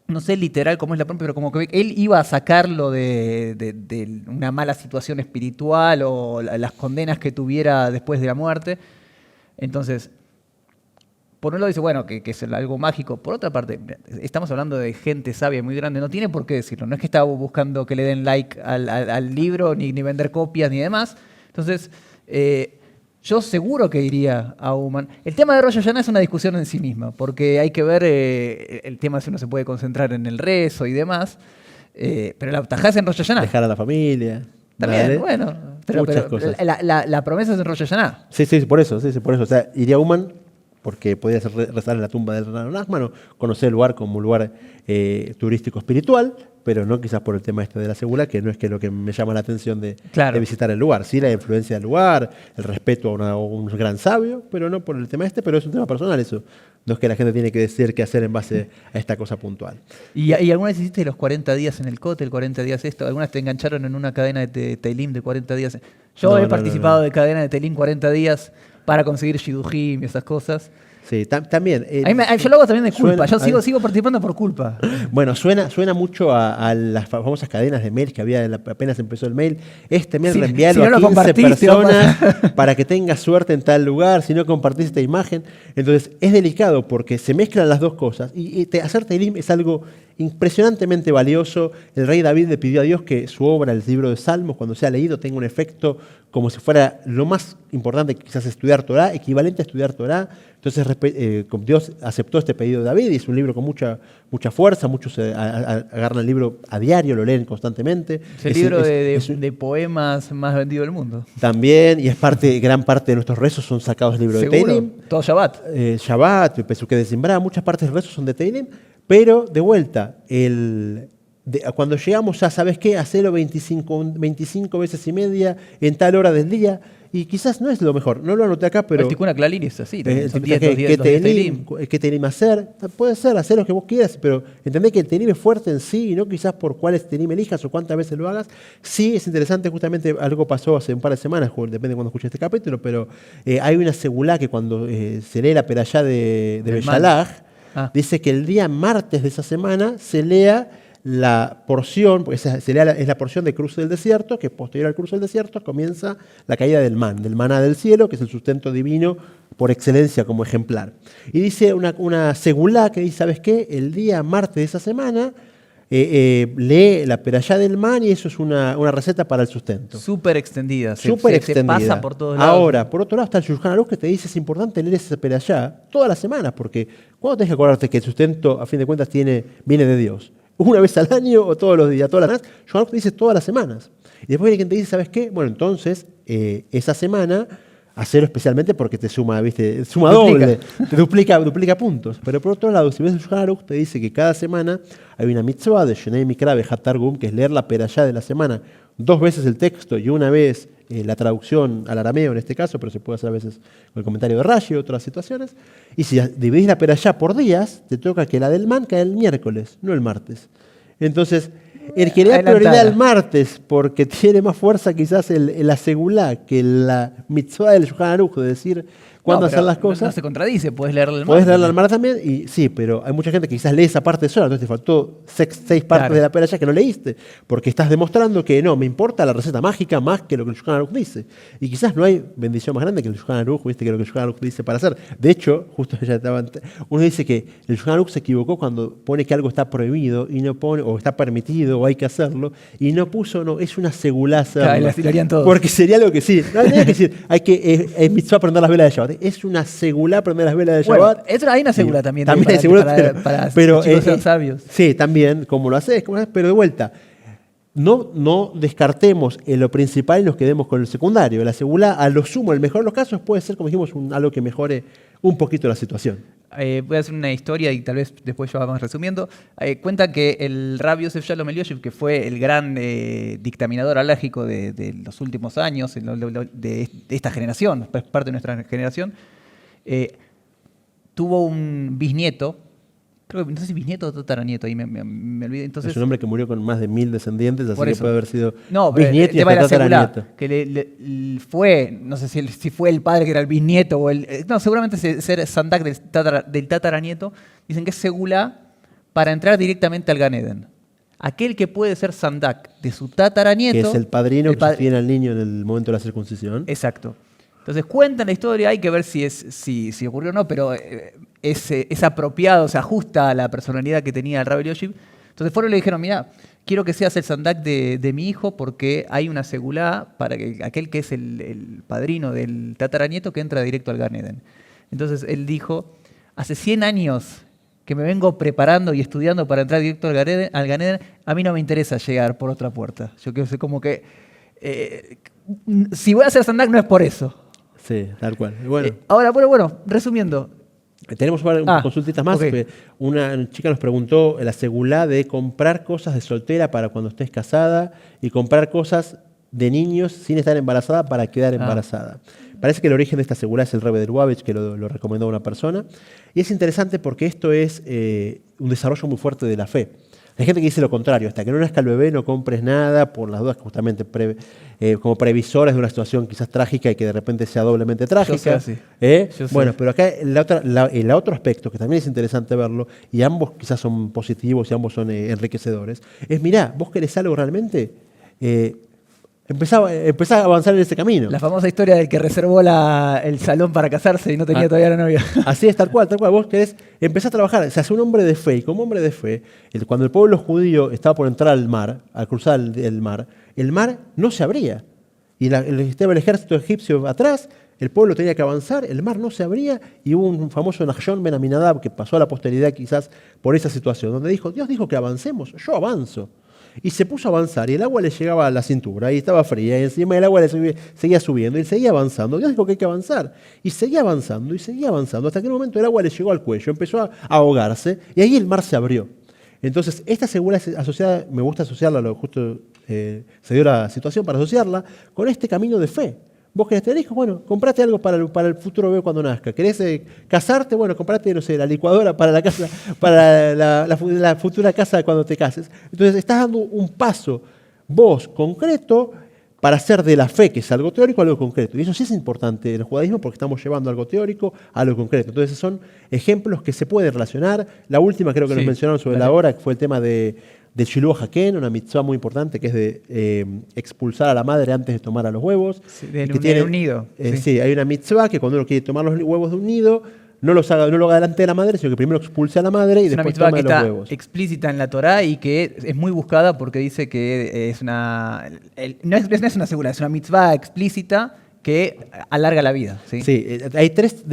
no sé literal cómo es la promesa, pero como que él iba a sacarlo de una mala situación espiritual o las condenas que tuviera después de la muerte. Entonces, por un lado dice, bueno, que es algo mágico. Por otra parte, estamos hablando de gente sabia y muy grande, no tiene por qué decirlo. No es que estaba buscando que le den like al libro, ni vender copias, ni demás. Entonces, yo seguro que iría a Uman. El tema de Rosh Hashanah es una discusión en sí misma, porque hay que ver el tema si uno se puede concentrar en el rezo y demás, pero la tajá es en Rosh Hashanah. Dejar a la familia. También, ¿vale? bueno, pero Muchas cosas. la promesa es en Rosh Hashanah. Sí, por eso. O sea, iría a Uman porque podía rezar en la tumba del Rano Nachman o conocer el lugar como un lugar turístico espiritual, pero no quizás por el tema este de la segula, que no es que lo que me llama la atención de visitar el lugar. Sí, la influencia del lugar, el respeto a un gran sabio, pero no por el tema este, pero es un tema personal eso. No es que la gente tiene que decidir qué hacer en base a esta cosa puntual. ¿Y alguna vez hiciste los 40 días en el cótel, 40 días esto? ¿Alguna vez te engancharon en una cadena de Teilim de 40 días? Yo he participado de cadena de Teilim 40 días para conseguir shidujim y esas cosas. Sí, también. Yo lo hago también de culpa. Yo sigo participando por culpa. Bueno, suena mucho a las famosas cadenas de mail que había apenas empezó el mail. Este mail reenvialo a 15 personas para que tengas suerte en tal lugar, si no compartís esta imagen. Entonces, es delicado porque se mezclan las dos cosas. Y hacer Teilim es algo impresionantemente valioso. El rey David le pidió a Dios que su obra, el libro de Salmos, cuando sea leído, tenga un efecto como si fuera lo más importante, quizás estudiar Torah, equivalente a estudiar Torah. Entonces Dios aceptó este pedido de David y es un libro con mucha fuerza. Muchos agarran el libro a diario, lo leen constantemente. Es el libro de poemas más vendido del mundo. También, y gran parte de nuestros rezos son sacados del libro de Teilim. Todo Shabbat. Shabbat, Pesuke de Zimbra, muchas partes del rezo son de Teilim. Pero, de vuelta, cuando llegamos a, ¿sabes qué? Hacerlo 25 veces y media en tal hora del día, y quizás no es lo mejor. No lo anoté acá, pero... El Tikkun HaKlali es así. ¿Qué Teilim hacer? Puede ser, hacer lo que vos quieras, pero entendé que el Teilim es fuerte en sí, y no quizás por cuáles Teilim elijas o cuántas veces lo hagas. Sí, es interesante, justamente algo pasó hace un par de semanas, depende de cuando escuché este capítulo, pero hay una segulá que cuando se lee la perashá de Beshalach, dice que el día martes de esa semana se lea la porción, porque es la porción de cruce del desierto, que posterior al cruce del desierto comienza la caída del maná del cielo, que es el sustento divino por excelencia como ejemplar. Y dice una segulá que dice, ¿sabes qué? El día martes de esa semana lee la perashá del man y eso es una receta para el sustento. Súper extendida. Se pasa por todos lados. Ahora, por otro lado está el Shulchan Aruch que te dice es importante leer esa perashá todas las semanas, porque ¿cuándo tenés que acordarte que el sustento, a fin de cuentas, viene de Dios? ¿Una vez al año o todos los días? Todas las semanas. Shulchan Aruch te dice todas las semanas. Y después viene quien te dice, ¿sabes qué? Bueno, entonces, esa semana... hacerlo especialmente porque te suma, ¿viste? Suma doble, te duplica puntos. Pero por otro lado, si ves el Shulchan Aruch, te dice que cada semana hay una mitzvah de Shenei Mikra Behat Targum, que es leer la perashá de la semana 2 veces el texto y una vez la traducción al arameo en este caso, pero se puede hacer a veces con el comentario de Rashi y otras situaciones. Y si dividís la perashá por días, te toca que la del man cae el miércoles, no el martes. Entonces, el que le da prioridad al martes, porque tiene más fuerza quizás la segulá que la mitzvah del Shulchan Aruch, de decir cuándo hacer las cosas. No se contradice, puedes leerla el martes. Puedes leerla el martes también, y sí, pero hay mucha gente que quizás lee esa parte sola, entonces te faltó 6 partes de la perashá que no leíste, porque estás demostrando que no, me importa la receta mágica más que lo que el Shulchan Aruch dice. Y quizás no hay bendición más grande que el Shulchan Aruch, ¿viste? Que lo que el Shulchan Aruch dice para hacer. De hecho, justo uno dice que el Shulchan Aruch se equivocó cuando pone que algo está prohibido y no pone, o está permitido, o hay que hacerlo, y no puso, no, es una segulaza. Porque sería algo que sí. No hay que decir, es mitzvah prender las velas de Shabbat. Es una segulá prender las velas de Shabbat. Bueno, hay una segulá también. También hay segulá, pero chicos sabios. Sí, también, como lo haces, pero de vuelta. No descartemos en lo principal y nos quedemos con el secundario. La segulá, a lo sumo, el mejor de los casos, puede ser, como dijimos, algo que mejore un poquito la situación. Voy a hacer una historia y tal vez después ya vamos resumiendo. Cuenta que el Rabbi Yosef Shalom Elioshev, que fue el gran dictaminador halógico de los últimos años, de esta generación, parte de nuestra generación, tuvo un bisnieto, creo que no sé si bisnieto o tataranieto, ahí me olvidé. Entonces, es un hombre que murió con más de 1000 descendientes, así que puede haber sido bisnieto y tataranieto. Que fue, no sé si fue el padre que era el bisnieto o no, seguramente ser Sandak del tataranieto. Dicen que es segulá para entrar directamente al Gan Eden. Aquel que puede ser Sandak de su tataranieto. Que es el padrino que sostiene al niño en el momento de la circuncisión. Exacto. Entonces cuentan la historia, hay que ver si ocurrió o no, pero es apropiado, se ajusta a la personalidad que tenía el Rabbi Eliashib. Entonces fueron y le dijeron, mira, quiero que seas el Sandak de mi hijo porque hay una segulá para que aquel que es el padrino del tataranieto que entra directo al Gan Eden. Entonces él dijo, hace 100 años que me vengo preparando y estudiando para entrar directo al Gan Eden, a mí no me interesa llegar por otra puerta. Yo quiero ser como que, si voy a ser Sandak no es por eso. Sí, tal cual. Bueno. Ahora, bueno, resumiendo. Tenemos unas consultitas más. Okay. Una chica nos preguntó la segulá de comprar cosas de soltera para cuando estés casada y comprar cosas de niños sin estar embarazada para quedar embarazada. Parece que el origen de esta segulá es el Rebbe de Lubavitch, que lo recomendó una persona. Y es interesante porque esto es un desarrollo muy fuerte de la fe. Hay gente que dice lo contrario, hasta que no nazca el bebé no compres nada por las dudas justamente como previsores de una situación quizás trágica y que de repente sea doblemente trágica. Bueno, pero acá el otro aspecto, que también es interesante verlo, y ambos quizás son positivos y ambos son enriquecedores, es mirá, vos querés algo realmente, empezá a avanzar en ese camino. La famosa historia del que reservó el salón para casarse y no tenía todavía la novia. Así es, tal cual. Vos querés empezar a trabajar, se hace un hombre de fe, y como hombre de fe, cuando el pueblo judío estaba por entrar al mar, al cruzar el mar no se abría. Y estaba el ejército egipcio atrás, el pueblo tenía que avanzar, el mar no se abría, y hubo un famoso Nachshon ben Aminadab que pasó a la posteridad quizás por esa situación, donde dijo, Dios dijo que avancemos, yo avanzo. Y se puso a avanzar y el agua le llegaba a la cintura y estaba fría y encima el agua seguía subiendo y él seguía avanzando. Dios dijo que hay que avanzar y seguía avanzando hasta que en un momento el agua le llegó al cuello, empezó a ahogarse y ahí el mar se abrió. Entonces esta segura es asociada, me gusta asociarla, justo se dio la situación para asociarla con este camino de fe. Vos querés tener hijos, bueno, comprate algo para el futuro bebé cuando nazca. ¿Querés casarte? Bueno, comprate, no sé, la licuadora para la casa, para la futura casa cuando te cases. Entonces estás dando un paso vos concreto para hacer de la fe, que es algo teórico, algo concreto. Y eso sí es importante en el judaísmo porque estamos llevando algo teórico a algo concreto. Entonces son ejemplos que se pueden relacionar. La última creo que nos mencionaron sobre la hora, que fue el tema de Shiluah Haken, una mitzvah muy importante que es de expulsar a la madre antes de tomar a los huevos. Sí, de un nido. Sí, hay una mitzvah que cuando uno quiere tomar los huevos de un nido, no lo haga delante de la madre, sino que primero expulse a la madre y después tome los huevos. Está explícita en la Torá y que es muy buscada porque dice que es una... No es una segura, es una mitzvah explícita que alarga la vida. Sí, hay tres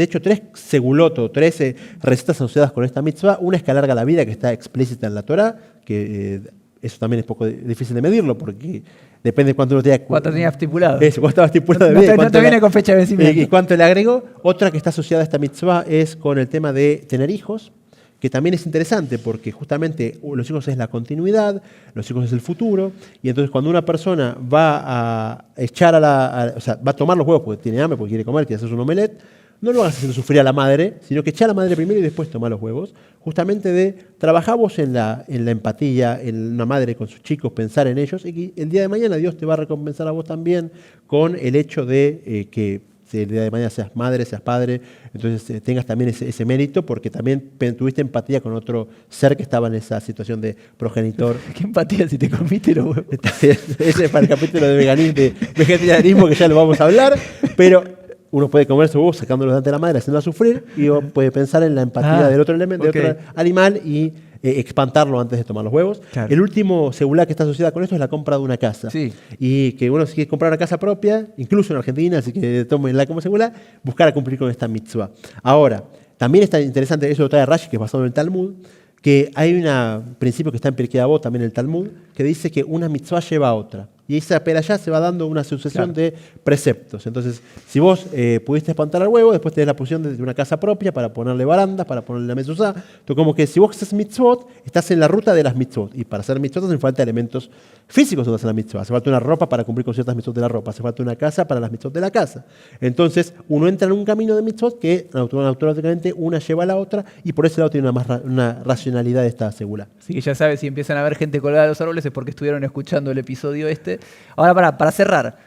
segulot, tres recetas asociadas con esta mitzvah. Una es que alarga la vida, que está explícita en la Torá, que eso también es poco difícil de medirlo porque depende de cuánto uno tenga. ¿Cuánto tenía estipulado? Eso, cuánto estaba estipulado de vida. No te viene con fecha de vencimiento. Y cuánto le agregó. Otra que está asociada a esta mitzvah es con el tema de tener hijos, que también es interesante porque justamente los hijos es la continuidad, los hijos es el futuro, y entonces cuando una persona va a echar va a tomar los huevos porque tiene hambre, porque quiere comer, quiere hacer un omelette, no lo hagas haciendo sufrir a la madre, sino que echa a la madre primero y después toma los huevos, justamente de trabajamos en la empatía, en una madre con sus chicos, pensar en ellos, y que el día de mañana Dios te va a recompensar a vos también con el hecho de que el día de mañana seas madre, seas padre, entonces tengas también ese mérito porque también tuviste empatía con otro ser que estaba en esa situación de progenitor. ¿Qué empatía si te comiste los huevos? Ese es para el capítulo de vegetarianismo que ya lo vamos a hablar, pero uno puede comerse huevos sacándolos delante de la madre, haciéndola sufrir, y puede pensar en la empatía del otro elemento, del otro animal y espantarlo antes de tomar los huevos. Claro. El último segulá que está asociada con esto es la compra de una casa. Sí. Y que uno si quiere comprar una casa propia, incluso en Argentina, así que tómenla como segulá, buscar a cumplir con esta mitzvah. Ahora, también está interesante, eso lo trae Rashi, que es basado en el Talmud, que hay un principio que está en Pirkei Avot, también en el Talmud, que dice que una mitzvah lleva a otra. Y esa perashá se va dando una sucesión de preceptos. Entonces, si vos pudiste espantar al huevo, después tenés la posición de una casa propia para ponerle barandas, para ponerle la mezuzá. Entonces, como que si vos haces mitzvot, estás en la ruta de las mitzvot. Y para hacer mitzvot hacen falta elementos físicos donde hacer la mitzvah. Hace falta una ropa para cumplir con ciertas mitzvot de la ropa. Hace falta una casa para las mitzvot de la casa. Entonces, uno entra en un camino de mitzvot que automáticamente una lleva a la otra y por ese lado tiene una racionalidad de esta segula. Así que ya sabes, si empiezan a ver gente colgada de los árboles es porque estuvieron escuchando el episodio este. Ahora, para cerrar,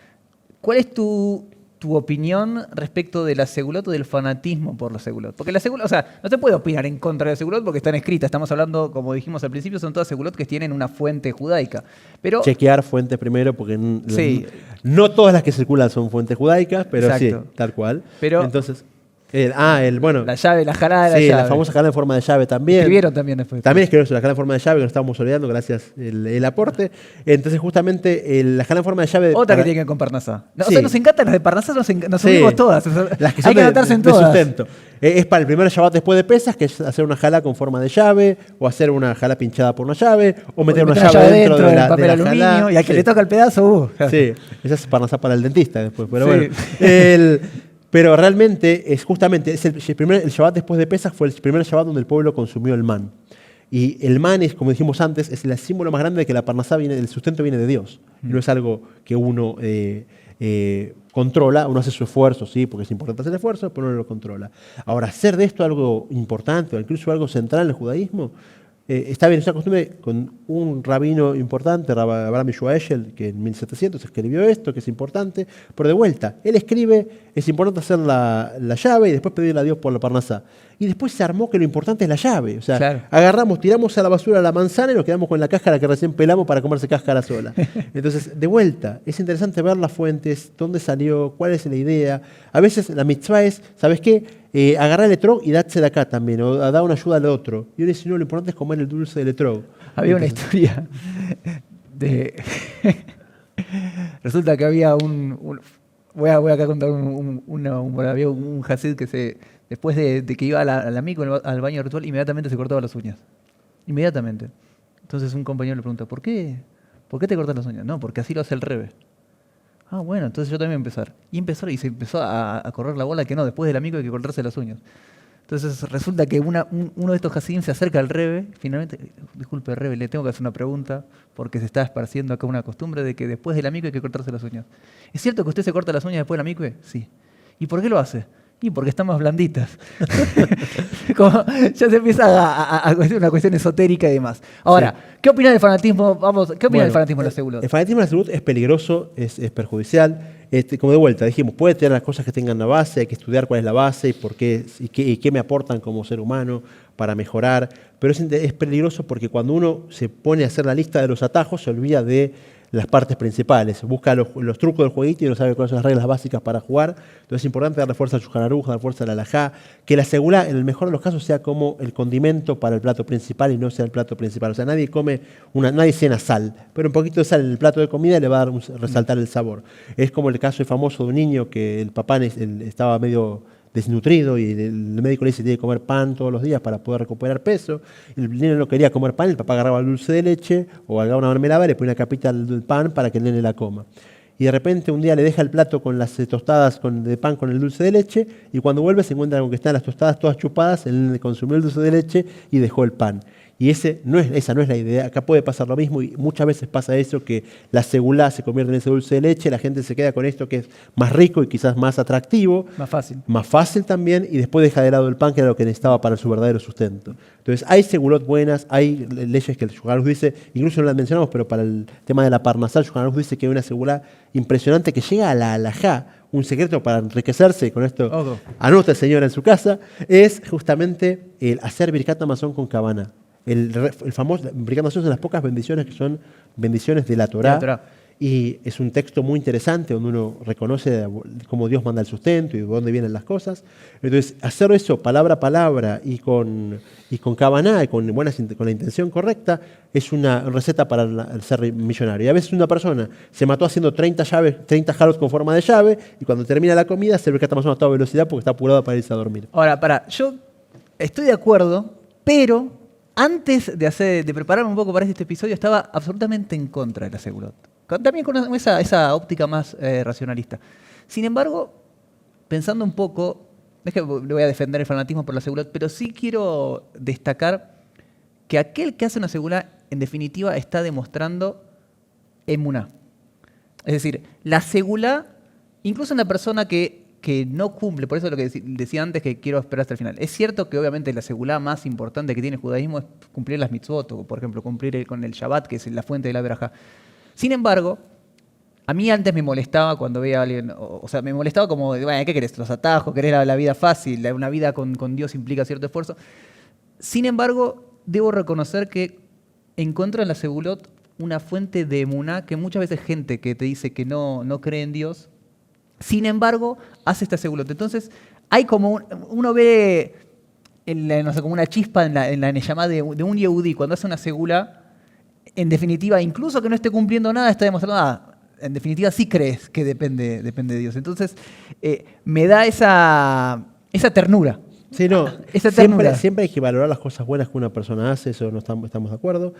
¿cuál es tu tu opinión respecto de la segulot o del fanatismo por la segulot. Porque la segulot, o sea, no se puede opinar en contra de la segulot porque están escritas. Estamos hablando, como dijimos al principio, son todas segulot que tienen una fuente judaica. Pero Chequear fuentes primero, porque Sí. no todas las que circulan son fuentes judaicas, pero Exacto. sí, tal cual. Pero- Entonces, bueno, la llave, la jarada de la sí, llave. la famosa jalada en forma de llave también. Escribieron también después. También escribieron la jalada en forma de llave, que nos estábamos olvidando, gracias el aporte. Entonces, justamente, la jalada en forma de llave... Otra que para- tiene que ver con Parnasá. O Sí. sea, nos encantan las de Parnasá, nos Sí. unimos todas. O sea, Las que hay son que anotarse en de todas. sustento. Es para el primer Shabbat después de Pesas, que es hacer una jala con forma de llave, o hacer una jala pinchada por una llave, o meter una llave dentro de del la, papel de la aluminio jalá. y al que Sí. le toca el pedazo, Sí, esa es para el dentista después, pero Sí. bueno. Pero realmente es justamente, el Shabbat después de Pesach fue el primer Shabbat donde el pueblo consumió el man. Y el man es, como dijimos antes, es el símbolo más grande de que la parnasá viene, el sustento viene de Dios. Y no es algo que uno controla, uno hace su esfuerzo, sí, porque es importante hacer esfuerzo, pero no lo controla. Ahora, hacer de esto algo importante o incluso algo central en el judaísmo, está bien, es una costumbre con un rabino importante, Abraham Yeshua Eshel, que en 1700 escribió esto, que es importante, pero de vuelta, él escribe, es importante hacer la llave y después pedirle a Dios por la parnasá. Y después se armó que lo importante es la llave. O sea, Claro. agarramos, tiramos a la basura la manzana y nos quedamos con la cáscara que recién pelamos para comerse cáscara sola. Entonces, de vuelta, es interesante ver las fuentes, dónde salió, cuál es la idea. A veces la mitzvah es, ¿sabes qué? Agarrar el etrog y darse de acá también, o dar una ayuda al otro. Y uno dice, no, lo importante es comer el dulce del etrog. Había una Entonces, historia de... Resulta que había voy a acá contar había un Hasid que después de que iba al amigo al baño ritual, inmediatamente se cortaba las uñas. Inmediatamente. Entonces un compañero le pregunta, ¿por qué te cortas las uñas? No, porque así lo hace el Rebe. Ah, bueno, entonces yo también voy a empezar. Y se empezó a correr la bola que no, después del amigo hay que cortarse las uñas. Entonces resulta que uno de estos Hasidim se acerca al Rebe, finalmente, disculpe Rebe, le tengo que hacer una pregunta, porque se está esparciendo acá una costumbre de que después del amigo hay que cortarse las uñas. ¿Es cierto que usted se corta las uñas después del amigo? Sí. ¿Y por qué lo hace? Y porque están más blanditas. Como ya se empieza a una cuestión esotérica y demás. Ahora, ¿qué opina del fanatismo? ¿Qué opina del fanatismo de la segulot? El fanatismo de la segulot es peligroso, es perjudicial. Como de vuelta, dijimos, puede tener las cosas que tengan la base, hay que estudiar cuál es la base y por qué, y qué me aportan como ser humano para mejorar. Pero es peligroso porque cuando uno se pone a hacer la lista de los atajos, se olvida de las partes principales. Busca los trucos del jueguito y no sabe cuáles son las reglas básicas para jugar. Entonces es importante darle fuerza al Shulchan Aruch, darle fuerza a la halajá, que la segulá, en el mejor de los casos, sea como el condimento para el plato principal y no sea el plato principal. O sea, nadie cena sal, pero un poquito de sal en el plato de comida le va a dar resaltar el sabor. Es como el caso famoso de un niño que el papá estaba medio desnutrido y el médico le dice que tiene que comer pan todos los días para poder recuperar peso. El nene no quería comer pan, el papá agarraba el dulce de leche o agarraba una mermelada y le ponía una capita del pan para que el nene la coma. Y de repente un día le deja el plato con las tostadas de pan con el dulce de leche y cuando vuelve se encuentra con que están las tostadas todas chupadas, el nene consumió el dulce de leche y dejó el pan. Y esa no es la idea. Acá puede pasar lo mismo y muchas veces pasa eso, que la segulá se convierte en ese dulce de leche, la gente se queda con esto que es más rico y quizás más atractivo. Más fácil. Más fácil también, y después deja de lado el pan, que era lo que necesitaba para su verdadero sustento. Entonces, hay segulot buenas, hay leyes que el Shulchan Aruch dice, incluso no las mencionamos, pero para el tema de la parnasá, el Shulchan Aruch dice que hay una segulá impresionante que llega a la halajá. Un secreto para enriquecerse, y con esto anota el señor en su casa, es justamente el hacer Birkat Hamazon con Kavaná. El famoso Birkat Hamazon son las pocas bendiciones que son bendiciones de la Torá. Y es un texto muy interesante donde uno reconoce cómo Dios manda el sustento y de dónde vienen las cosas. Entonces, hacer eso palabra a palabra y con Kavaná y con la intención correcta es una receta para el ser millonario. Y a veces una persona se mató haciendo 30 jalot con forma de llave y cuando termina la comida se ve que está más a toda velocidad porque está apurado para irse a dormir. Ahora, yo estoy de acuerdo, pero antes de prepararme un poco para este episodio estaba absolutamente en contra de la segulot. También con esa óptica más racionalista. Sin embargo, pensando un poco, no es que le voy a defender el fanatismo por la segulot, pero sí quiero destacar que aquel que hace una segulá, en definitiva, está demostrando emuná. Es decir, la segulá, incluso una persona que no cumple, por eso lo que decía antes que quiero esperar hasta el final. Es cierto que obviamente la segulá más importante que tiene el judaísmo es cumplir las mitzvot, o por ejemplo cumplir con el Shabbat, que es la fuente de la verajá. Sin embargo, A mí antes me molestaba cuando veía a alguien, o sea, me molestaba como, bueno, ¿qué querés? Los atajos, querés la vida fácil, una vida con Dios implica cierto esfuerzo. Sin embargo, debo reconocer que encuentro en la Segulot una fuente de emuná que muchas veces gente que te dice que no cree en Dios, sin embargo, hace esta Segulot. Entonces, hay como, uno ve, no sé, como una chispa en la Neyamá de un Yehudí cuando hace una segula, en definitiva, incluso que no esté cumpliendo nada, está demostrando, en definitiva sí crees que depende de Dios. Entonces, me da esa ternura. Sí, no. Esa ternura. Siempre hay que valorar las cosas buenas que una persona hace, eso no estamos de acuerdo.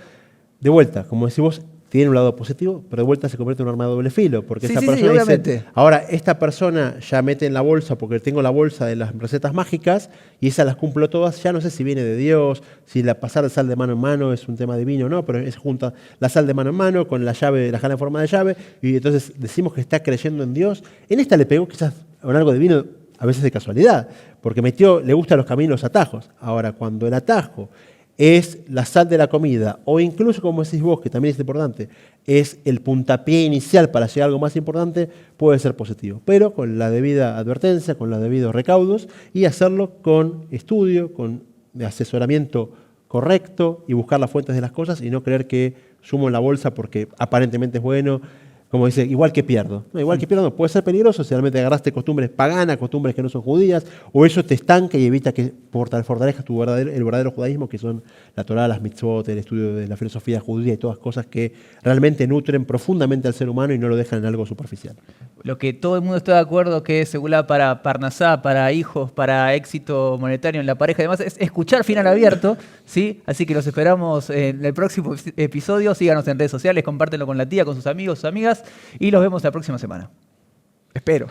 De vuelta, como decís vos, tiene un lado positivo, pero de vuelta se convierte en un arma de doble filo, porque esa persona dice, obviamente. ahora esta persona ya mete en la bolsa, porque tengo la bolsa de las recetas mágicas y esas las cumplo todas, ya no sé si viene de Dios, si la pasar de sal de mano en mano es un tema divino o no, pero es junta la sal de mano en mano con la llave, la jala en forma de llave, y entonces decimos que está creyendo en Dios. En esta le pegó quizás con algo divino, a veces de casualidad, porque le gustan los caminos, los atajos. Ahora, cuando el atajo es la sal de la comida, o incluso, como decís vos, que también es importante, es el puntapié inicial para llegar a algo más importante, puede ser positivo. Pero con la debida advertencia, con los debidos recaudos, y hacerlo con estudio, con asesoramiento correcto, y buscar las fuentes de las cosas, y no creer que sumo en la bolsa porque aparentemente es bueno. Como dice, igual que pierdo. No, igual que pierdo no, puede ser peligroso si realmente agarraste costumbres paganas, costumbres que no son judías, o eso te estanca y evita que fortalezcas el verdadero judaísmo, que son la Torá, las mitzvot, el estudio de la filosofía judía y todas cosas que realmente nutren profundamente al ser humano y no lo dejan en algo superficial. Lo que todo el mundo está de acuerdo que es segula para Parnasá, para hijos, para éxito monetario en la pareja y demás, es escuchar Final Abierto, ¿sí? Así que los esperamos en el próximo episodio. Síganos en redes sociales, compártenlo con la tía, con sus amigos, sus amigas, y los vemos la próxima semana. Espero.